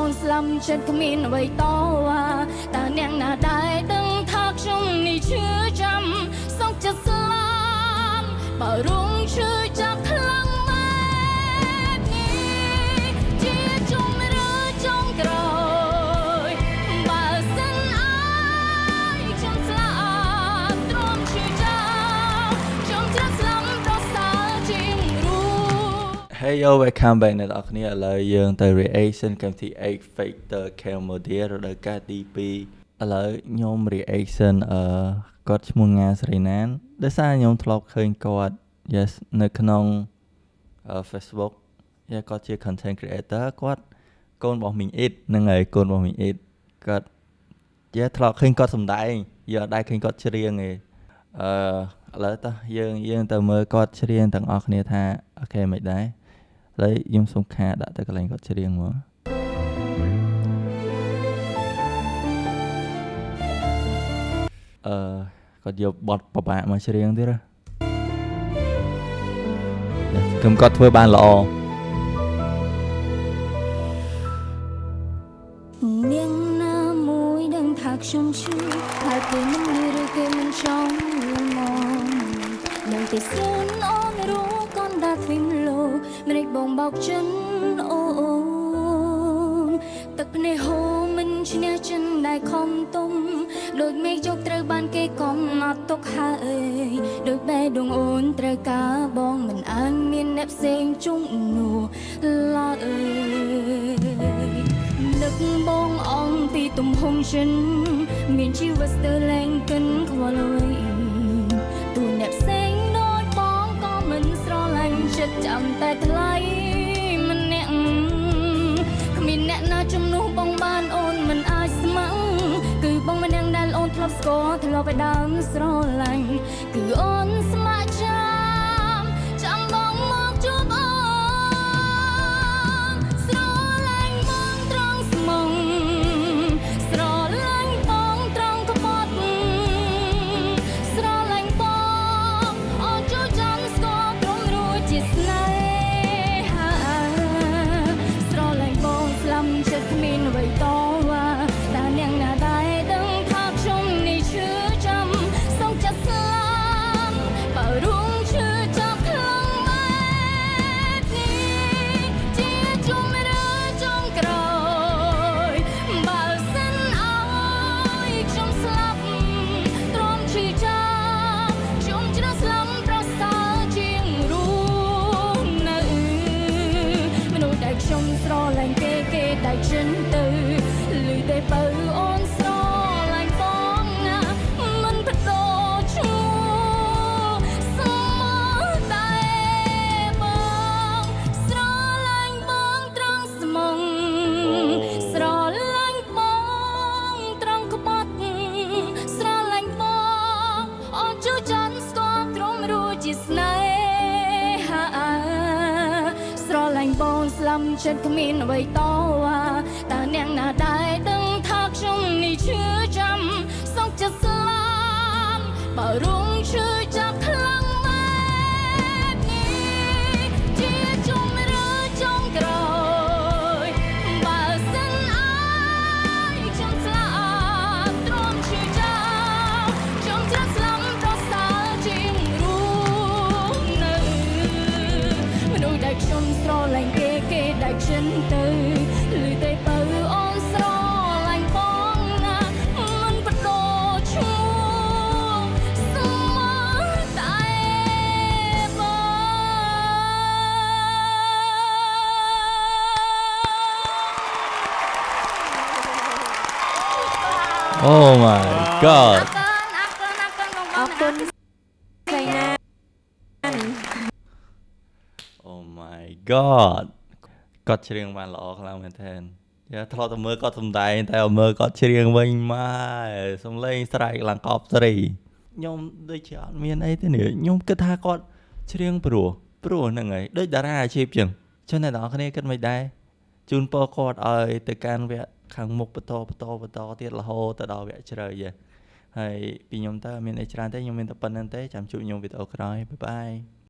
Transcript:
បងស្លាប់ចិត្តគ្មានអ្វីតវ៉ាតើអ្នកណាដែរដឹងថាខ្ញុំនេះឈឺចាំសោកចិត្តស្លាប់បើរងឈឺចាប់ខ្លាំងម៉ែនេះជាជុំឬចុងក្រោយបើសិនអើយខ្ញុំស្លាប់ទ្រាំឈឺចាប់ខ្ញុំច្រាស់ស្លាប់ប្រសើរជាងរស់ Hey yo welcome back អ្នកនរគ្នាឥឡូវយើងទៅ reaction កម្មវិធី X Factor Cambodia រដូវកាលទី2ឥឡូវខ្ញុំ reaction គាត់ឈ្មោះងាសេរីណានដោយសារខ្ញុំធ្លាប់ឃើញគាត់ yes នៅក្នុង Facebook គាត់ជា content creator គាត់កូនរបស់មីងអ៊ីតហ្នឹងហើយកូនរបស់មីងអ៊ីតគាត់ធ្លាប់ឃើញគាត់សម្ដែងយើងអត់ដែរឃើញគាត់ច្រៀងទេឥឡូវតោះយើងទៅមើលគាត់ច្រៀងទាំងអស់គ្នាថាអូខេមិនដែរឥឡូវខ្ញុំសុំខាដាក់ទៅកន្លែងគាត់ច្រៀងមកគាត់យកបទប្របាកមកច្រៀងទៀតខ្ញុំគាត់ធ្វើបានល្អនាងណាមួយដឹងថាខ្ញុំឈឺហើយគេមិនលឺឬគេមិនចង់លំមនឹងគេស្រូនអូនរੂកូនដាធ្វីមលោម្លេចបងបោកចិនអូទឹកភ្នែកហូរមិនឈ្នះចិនដែលខំទុំដូចមេឃជោគត្រូវបានគេកំណត់ទុកហើយដូចបេះដូងអូនត្រូវការបងមិនអានមានអ្នកផ្សេងជុំនោះឡើយនឹកបងអំពីទំហំចិនមានជីវិតស្ទើរលែងកិនខ្វល់អ្វីទូអ្នកផ្សេងដូចបងក៏មិនស្រឡាញ់ចិត្តចាំតែថ្លៃម្នាក់គ្មានអ្នកណាជំនួសបងបានអូនមិនអាចស្ម័គ្រគឺបងម្នាក់ដែលអូនធ្លាប់ស្គាល់ធ្លាប់ไปដើមស្រឡាញ់គឺអូនស្ម័គ្រចាំបងមកជួបអូនស្រឡាញ់បងត្រង់ស្មងស្រឡាញ់បងត្រង់ក្បត់ស្រឡាញ់បងអូនចូលចាំស្គាល់ត្រង់រួចជាស្នេហាស្រឡាញ់បងស្លាប់ចិត្តគ្មានអ្វីតវ៉ាតើអ្នកណាដែរដឹងថាខ្ញុំនេះឈឺចាំសោកចិត្តស្លាប់បើរងឈឺចាប់ខ្លាំងម៉ែនេះជាជុំឬចុងក្រោយបើសិនអើយខ្ញុំស្លាប់ទ្រាំឈឺចាប់ខ្ញុំច្រាស់ស្លាប់ប្រសើរជាងរស់នៅមនុស្សដែលខ្ញុំស្រឡាញ់គេតែចិនទៅលឺតែបើអូនស្រឡាញ់បងណាមិនបដូរឈ្មោះស្មោះតែបងស្រឡាញ់បងត្រង់ស្មងស្រឡាញ់បងត្រង់ក្បត់ស្រឡាញ់បងអូនជួយចង់ស្គាល់ក្រុមរួចជាស្នេហាស្រឡាញ់បងស្លាប់ចិត្តគ្មានអ្វីតវ៉ាតើអ្នកណាដែរដឹងថាខ្ញុំនេះឈឺចាំសោកចិត្តស្លាប់បើរងឈឺចាប់ខ្លាំងម៉ែនេះជាជុំឬចុងក្រោយបើសិនអើយខ្ញុំស្លាប់ទ្រាំឈឺចាប់ខ្ញុំច្រាស់ស្លាប់ប្រសើរជាងរស់នៅមនុស្សដែលខ្ញុំស្រឡាញ់គេដែលចិនទៅលឺតែបើអូនស្រឡាញ់បងណាមិនបដូរឈ្មោះស្មោះតែបង Oh my god អរគុណស្រីណា Oh my god គាត់ច្រៀងបានល្អខ្លាំងមែនទែនធ្លាប់តែមើលគាត់សម្ដែងតែមើលគាត់ច្រៀងវិញម៉ែសំឡេងស្រែកឡើងកប់ស្រីខ្ញុំដូចជាអត់មានអីទេនេះខ្ញុំគិតថាគាត់ច្រៀងព្រោះហ្នឹងហើយដូចតារាអាជីពចឹងអ្នកនរគ្នាគិតមិនដែរជូនពរគាត់ឲ្យទៅកាន់វគ្គខាងមុខបន្តទៀតរហូតទៅដល់វគ្គជ្រៅហើយពីខ្ញុំទៅអត់មានអីច្រើនទេខ្ញុំមានតែប៉ុណ្្នឹងទេចាំជួបខ្ញុំវីដេអូក្រោយបាយបាយ